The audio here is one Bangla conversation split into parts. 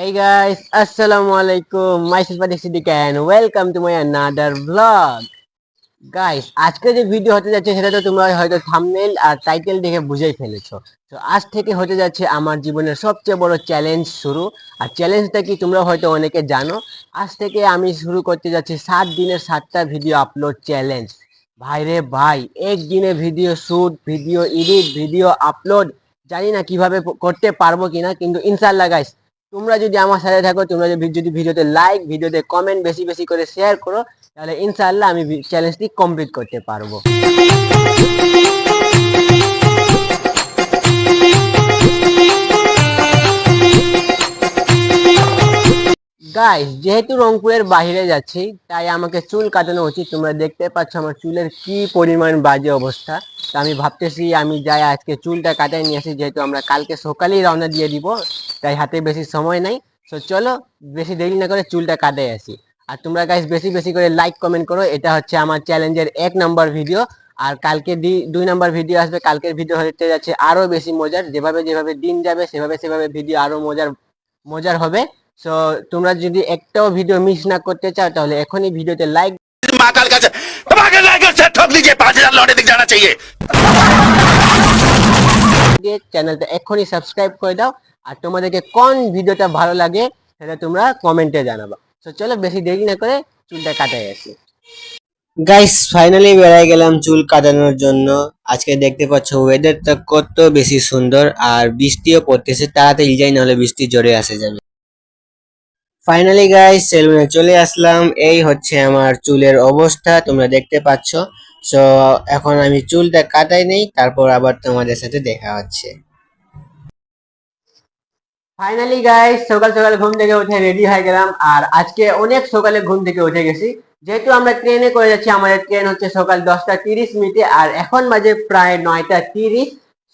Hey guys, Assalamualaikum. Myself Adik Siddiq and welcome to my another vlog. Guys আজকে যে ভিডিও হতে যাচ্ছে সেটা তো তোমরা হয়তো থাম্বনেল আর টাইটেল দেখে বুঝেই ফেলেছো। তো আজ থেকে হতে যাচ্ছে আমার জীবনের সবচেয়ে বড় চ্যালেঞ্জ শুরু। আর চ্যালেঞ্জটা কি তোমরা হয়তো অনেকে জানো। আজ থেকে আমি শুরু করতে যাচ্ছি 7 দিনের 7টা ভিডিও আপলোড চ্যালেঞ্জ। ভাই রে ভাই, একদিনে video shoot, video edit, video upload, জানি না কিভাবে করতে পারবো কিনা, কিন্তু ইনশাল্লাহ গাইস তোমরা যদি আমার সাথে থাকো, তোমরা যদি ভিডিওতে লাইক, ভিডিওতে কমেন্ট বেশি বেশি করে শেয়ার করো, তাহলে ইনশাআল্লাহ আমি চ্যালেঞ্জটি কমপ্লিট করতে পারবো। গাইস যেহেতু রংপুরের বাইরে যাচ্ছি, তাই আমাকে চুল কাটানো উচিত। তোমরা দেখতে পাচ্ছ আমার চুলের কি পরিমাণ বাজে অবস্থা। তো আমি ভাবতেছি আমি যাই আজকে চুলটা কাটাই নিয়ে আসি, যেহেতু আমরা কালকে সকালেই রওনা দিয়ে দিব, তাই হাতে বেশি সময় নাই। তো চলো বেশি দেরি না করে চুলটা কাটাই আসি। আর তোমরা গাইস বেশি বেশি করে লাইক কমেন্ট করো। এটা হচ্ছে আমার চ্যালেঞ্জের 1 নম্বর ভিডিও। আর কালকে 2 নম্বর ভিডিও আসবে। কালকের ভিডিও হতে যাচ্ছে আরো বেশি মজার। যেভাবে যেভাবে দিন যাবে সেভাবে সেভাবে ভিডিও আরো মজার মজার হবে। সো তোমরা যদি একটাও ভিডিও মিস না করতে চাও, তাহলে এখনই ভিডিওতে লাইক দিয়ে চ্যানেলটা এখনই সাবস্ক্রাইব করে দাও। আর তোমাদেরকে কোন ভিডিওটা ভালো লাগে সেটা তোমরা কমেন্টে জানাবা। তো চলো বেশি দেরি না করে চুলটা কাটাই আসি। গাইস ফাইনালি বেরিয়ে গেলাম চুল কাটানোর জন্য। আজকে দেখতে পাচ্ছ ওয়েদারটা কত বেশি সুন্দর, আর বৃষ্টিও পড়তেছে। তাড়াতাড়ি যাই, নাহলে বৃষ্টি জোরে আসে যাবে। ফাইনালি গাইস সেলুনে চলে আসলাম। এই হচ্ছে আমার চুলের অবস্থা, তোমরা দেখতে পাচ্ছ। সো এখন আমি চুলটা কাটাই নেই, তারপর আবার তোমাদের সাথে দেখা হচ্ছে। ফাইনালি গাইস সকাল সকাল ঘুম থেকে উঠে রেডি হয়ে গেলাম। আর আজকে অনেক সকালে ঘুম থেকে উঠে গেছি, যেহেতু আমরা ট্রেনে করে যাচ্ছি। আমাদের ট্রেন হচ্ছে সকাল 10টা 30 মিনিটে, আর এখন বাজে প্রায় 9টা 30।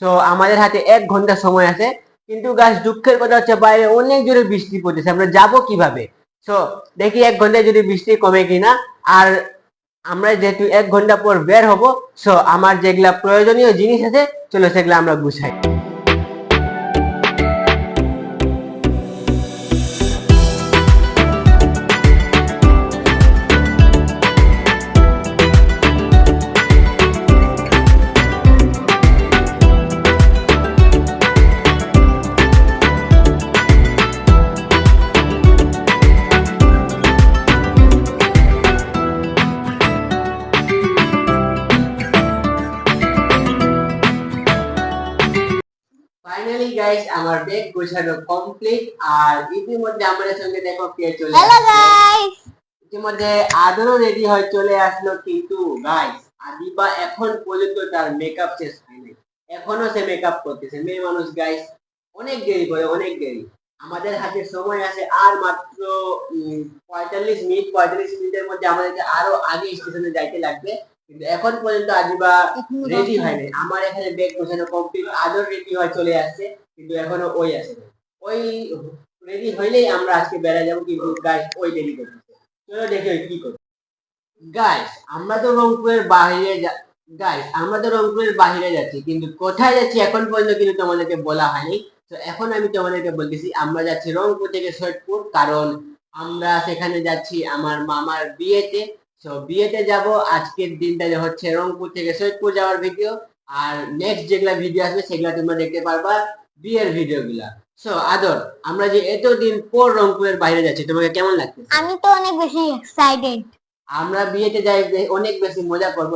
সো আমাদের হাতে 1 ঘন্টা সময় আছে। কিন্তু গাছ দুঃখের কথা হচ্ছে বাইরে অনেক জোরে বৃষ্টি পড়তেছে, আমরা যাব কিভাবে? সো দেখি 1 ঘন্টায় যদি বৃষ্টি কমে কিনা। আর আমরা যেহেতু 1 ঘন্টা পর বের হব, সো আমার যেগুলা প্রয়োজনীয় জিনিস আছে চলো সেগুলা আমরা গুছাই। ফাইনালি গাইস আমার ব্যাগ গোছানো কমপ্লিট। আর ইতিমধ্যে আমাদের সঙ্গে দেখো কে চলে আসলো। হ্যালো গাইস, ইতিমধ্যে আদরও রেডি হয়ে চলে আসলো। কিন্তু গাইস আদিবা এখন পর্যন্ত তার মেকআপ শেষ হয়নি, এখনো সে মেকআপ করতেছে। মেয়ে মানুষ গাইস অনেক দেরি করে, অনেক দেরি। আমাদের হাতে সময় আছে আর মাত্র 45 মিনিট। 45 মিনিটের মধ্যে আমাদেরকে আরো আগে স্টেশনে যাইতে লাগবে, কিন্তু এখন পর্যন্ত আজিবা রেডি হয়নি। আমার এখানে ব্যাগ গোছানো কমপ্লিট, আদর রেডি হয়ে চলে আসছে, কিন্তু এখনো ওই আসে না। ওই রেডি হইলেই আমরা আজকে বেড়া যাবো, কিন্তু গাইস ওই দেরি করতেছে। চলো দেখি ওই কি করে। গাইস আমরা তো রংপুরের বাইরে যাচ্ছি, কিন্তু কোথায় যাচ্ছি এখন পর্যন্ত কিন্তু তোমাদেরকে বলা হয়নি। তো এখন আমি তোমাদেরকে বলতেছি আমরা যাচ্ছি রংপুর থেকে সৈয়দপুর, কারণ আমরা সেখানে যাচ্ছি আমার মামার বিয়েতে। তো বিয়েতে যাব। আজকের দিনটা হচ্ছে রংপুর থেকে সৈয়দপুর যাওয়ার ভিডিও। আর নেক্সট যেগুলা ভিডিও আসবে সেগুলা তোমরা দেখতে পারবা, বিয়ের ভিডিও গুলা। সো আদর, আমরা যে এতদিন পর রংপুরের বাইরে যাচ্ছি, তোমাকে কেমন লাগছে? আমি তো অনেক বেশি এক্সাইটেড। আমরা বিয়েতে যাই অনেক বেশি মজা করব।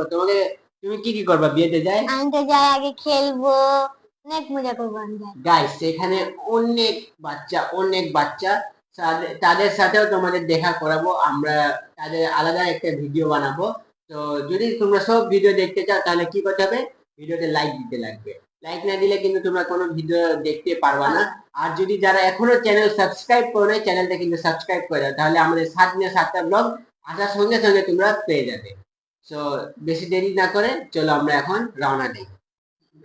তুমি কি কি করবা বিয়েতে যাই? আমি তো যাই আগে খেলবো, অনেক মজা করবো আমি যাই। গাইস সেখানে অনেক বাচ্চা, তাদের সাথেও তোমাদের দেখা করাবো। আমরা তাদের আলাদা একটা ভিডিও বানাবো। তো যদি তোমরা সব ভিডিও দেখতে চাও, তাহলে কি করতে হবে? ভিডিওতে লাইক দিতে লাগবে। লাইক না দিলে কিন্তু তোমরা কোনো ভিডিও দেখতে পারবা না। আর যদি যারা এখনো চ্যানেল সাবস্ক্রাইব করো নাই, চ্যানেলটা কিন্তু সাবস্ক্রাইব করে দাও, তাহলে আমাদের 7 দিনে 7টা ব্লগ আসার সঙ্গে সঙ্গে তোমরা পেয়ে যাবে। সো বেশি দেরি না করে চলো আমরা এখন রওনা দিই।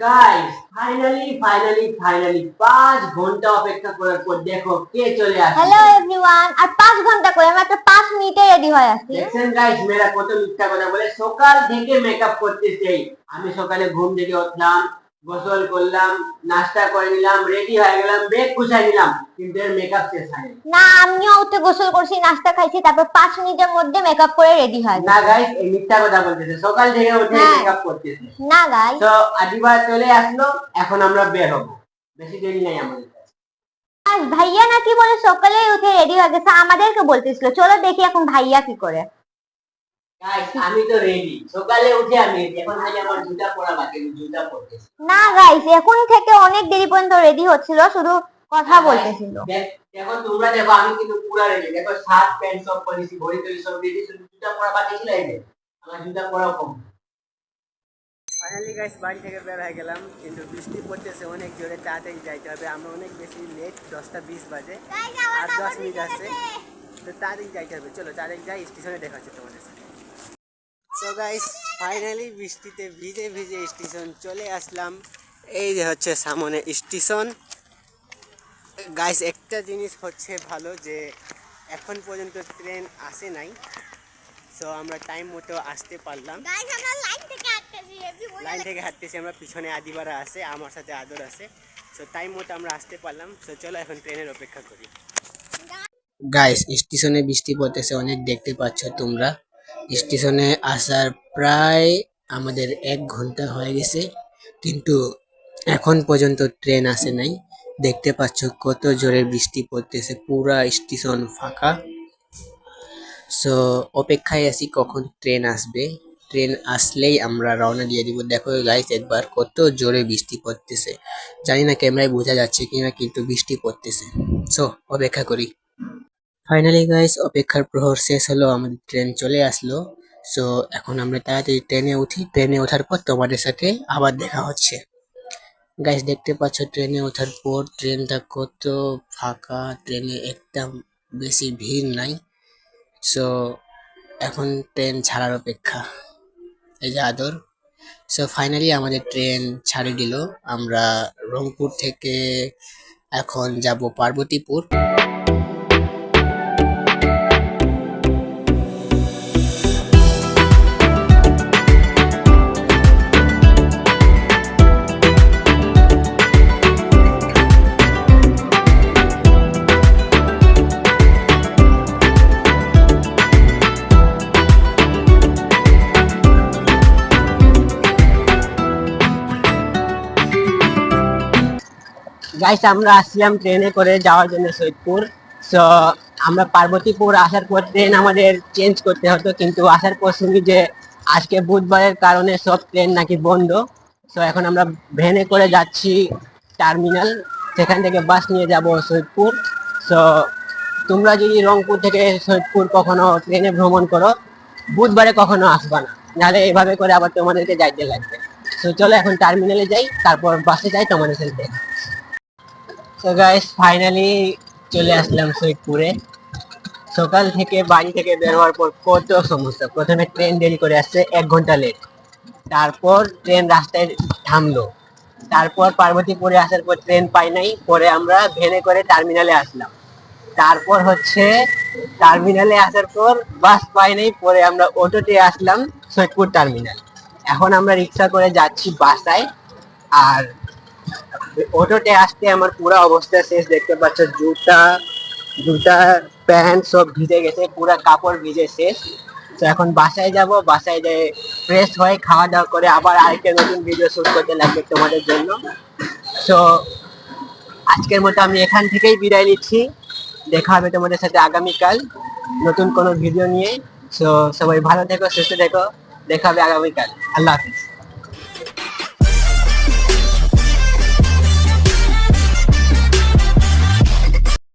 গাইস ফাইনালি 5 ঘন্টা অপেক্ষা করার পর দেখো কে চলে আসছে। হ্যালো এভরিওয়ান, আর 5 ঘন্টা করে মাত্র 5 মিনিটে রেডি হয়ে আসছি। দেখছেন গাইস মেয়েরা কত মিথ্যা কথা বলে। সকাল থেকে মেকআপ করতেছে। আমি সকালে ঘুম থেকে উঠলাম, গোসল করলাম, নাস্তা করে নিলাম, রেডি হয়ে গেলাম, ব্যাগ গুছাই নিলাম, কিন্তু এর মেকআপ শেষ হয়নি। না, আমিও উঠে গোসল করছি, নাস্তা খাইছি, তারপর 5 মিনিটের মধ্যে মেকআপ করে রেডি হয়। না গাইস, এই মিথ্যা কথা বলতেছে, সকাল থেকে উঠে হ্যাঁ। মেকআপ করতেছে। না গাইস, তো আদিবা চলে আসলো, এখন আমরা বের হবো, বেশি দেরি নাই আমাদের কাছে। আর ভাইয়া নাকি বলে সকালে উঠে রেডি হয়ে গেছে, আমাদেরকে বলতেছিল চলো দেখি এখন ভাইয়া কি করে। গাইস আমি তো রেডি, সকালে উঠে আমি ready। এখন থেকে আমার জুতা পরা বাকি, আমি জুতা পরতেছি। না গাইস, এখন থেকে অনেক দেরি পর্যন্ত রেডি হচ্ছিল, শুধু কথা বলতেছিল। দেখো তোমরা দেখো, আমি কিন্তু পুরা রেডি, দেখো শার্ট প্যান্ট সব পরেছি, ঘড়ি টড়ি সব রেডি, শুধু জুতা পরা বাকি ছিল। এই যে আমার জুতা পরাও কম। ফাইনালি গাইস বাড়ি থেকে বের হয়ে গেলাম, কিন্তু বৃষ্টি পড়তেছে অনেক জোরে, তাড়াতাড়ি যাইতে হবে, আমরা অনেক বেশি লেট, 10টা 20 বাজে, আর 10 মিনিট আছে, তো তাড়াতাড়ি যাইতে হবে। চলো তাড়াতাড়ি যাই, স্টেশনে দেখা হচ্ছে তোমাদের সাথে। সো গাইস ফাইনালি বৃষ্টিতে ভিজে ভিজে স্টেশন চলে আসলাম। এই যে হচ্ছে সামনে স্টেশন। গাইস একটা জিনিস হচ্ছে ভালো, যে এখন পর্যন্ত ট্রেন আসে নাই, সো আমরা টাইম মতো আসতে পারলাম। লাইন থেকে হাঁটতেছি আমরা, পিছনে আদিবারা আছে, আমার সাথে আদর আছে, সো টাইম মতো আমরা আসতে পারলাম। সো চলো এখন ট্রেনের অপেক্ষা করি। গাইস স্টেশনে বৃষ্টি পড়তেছে অনেক, দেখতে পাচ্ছ তোমরা। স্টেশনে আসার প্রায় আমাদের 1 ঘন্টা হয়ে গেছে, কিন্তু এখন পর্যন্ত ট্রেন আসে নাই। দেখতে পাচ্ছ কত জোরে বৃষ্টি পড়তেছে, পুরা স্টেশন ফাঁকা। সো অপেক্ষায় আছি কখন ট্রেন আসবে, ট্রেন আসলেই আমরা রওনা দিয়ে দিব। দেখো গাইস একবার কত জোরে বৃষ্টি পড়তেছে, জানি না ক্যামেরায় বোঝা যাচ্ছে কিনা, কিন্তু বৃষ্টি পড়তেছে। সো অপেক্ষা করি। ফাইনালি গাইস অপেক্ষার প্রহর শেষ হলো, আমাদের ট্রেন চলে আসলো। সো এখন আমরা তাড়াতাড়ি ট্রেনে উঠি, ট্রেনে ওঠার পর তোমাদের সাথে আবার দেখা হচ্ছে। গাইস দেখতে পাচ্ছ ট্রেনে ওঠার পর ট্রেনটা কত ফাঁকা, ট্রেনে একদম বেশি ভিড় নাই। সো এখন ট্রেন ছাড়ার অপেক্ষা। এই যে আদর। সো ফাইনালি আমাদের ট্রেন ছাড়ে দিল, আমরা রংপুর থেকে এখন যাব পার্বতীপুর। গাইস আমরা আসলাম ট্রেনে করে যাওয়ার জন্য সৈয়দপুর। সো আমরা পার্বতীপুর আসার পর ট্রেন আমাদের চেঞ্জ করতে হতো, কিন্তু আসার পর শুনি যে আজকে বুধবারের কারণে সব ট্রেন নাকি বন্ধ। সো এখন আমরা ভ্যানে করে যাচ্ছি টার্মিনাল, সেখান থেকে বাস নিয়ে যাব সৈয়দপুর। সো তোমরা যদি রংপুর থেকে সৈয়দপুর কখনো ট্রেনে ভ্রমণ করো, বুধবারে কখনো আসবা না, নাহলে এভাবে করে আবার তোমাদেরকে যাইতে লাগবে। তো চলো এখন টার্মিনালে যাই, তারপর বাসে যাই তোমাদের সাথে। তো গাইস ফাইনালি চলে আসলাম সৈয়দপুরে। সকাল থেকে বাড়ি থেকে বের হওয়ার পর কত সমস্যা, প্রথমে ট্রেন দেরি করে আসছে 1 ঘন্টা লেট, তারপর ট্রেন রাস্তায় থামলো, তারপর পার্বতীপুরে আসার পর ট্রেন পাই নাই, পরে আমরা ভ্যানে করে টার্মিনালে আসলাম, তারপর হচ্ছে টার্মিনালে আসার পর বাস পাই নাই, পরে আমরা অটোতে আসলাম সৈয়দপুর টার্মিনাল। এখন আমরা রিক্সা করে যাচ্ছি বাসায়। আর অটোতে আসতে আমার পুরো অবস্থা শেষ, দেখতে পাচ্ছ জুতা জুতা প্যান্ট সব ভিজে গেছে, পুরো কাপড় ভিজে শেষ। তো এখন বাসায় যাব, বাসায় যেয়ে ফ্রেশ হয়ে খাওয়া দাওয়া করে আবার আরেকটা নতুন ভিডিও শুট করতে লাগবে তোমাদের জন্য। তো আজকের মতো আমি এখান থেকেই বিদায় নিচ্ছি, দেখা হবে তোমাদের সাথে আগামীকাল নতুন কোনো ভিডিও নিয়ে। তো সবাই ভালো থেকো, সুস্থ থেকো, দেখা হবে আগামীকাল। আল্লাহ হাফিজ।